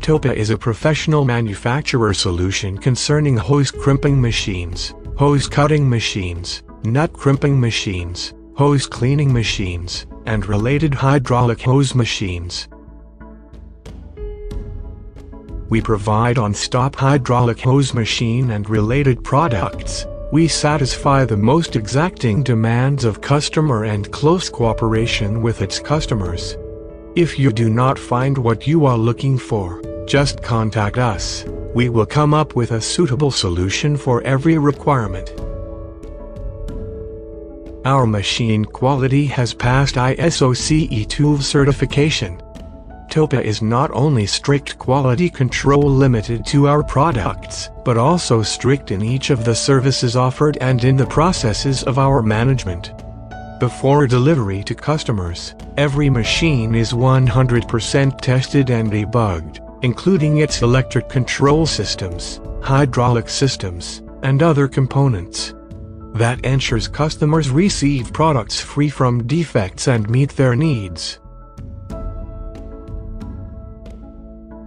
Topa is a professional manufacturer solution concerning hose crimping machines, hose cutting machines, nut crimping machines, hose cleaning machines, and related hydraulic hose machines. We provide on-stop hydraulic hose machine and related products. We satisfy the most exacting demands of customer and close cooperation with its customers. If you do not find what you are looking for, just contact us. We will come up with a suitable solution for every requirement. Our machine quality has passed ISO CE2 certification. Topa is not only strict quality control limited to our products, but also strict in each of the services offered and in the processes of our management. Before delivery to customers, every machine is 100% tested and debugged, including its electric control systems, hydraulic systems, and other components. That ensures customers receive products free from defects and meet their needs.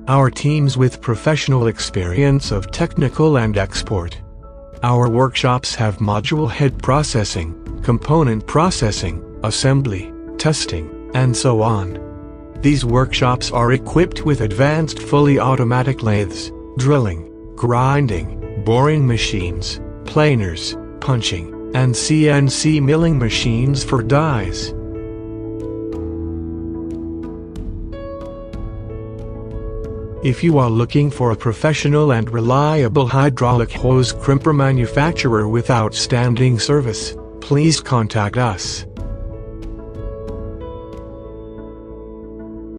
Our teams with professional experience of technical and export. Our workshops have module head processing, component processing, assembly, testing, and so on. These workshops are equipped with advanced fully automatic lathes, drilling, grinding, boring machines, planers, punching, and CNC milling machines for dies. If you are looking for a professional and reliable hydraulic hose crimper manufacturer with outstanding service, please contact us.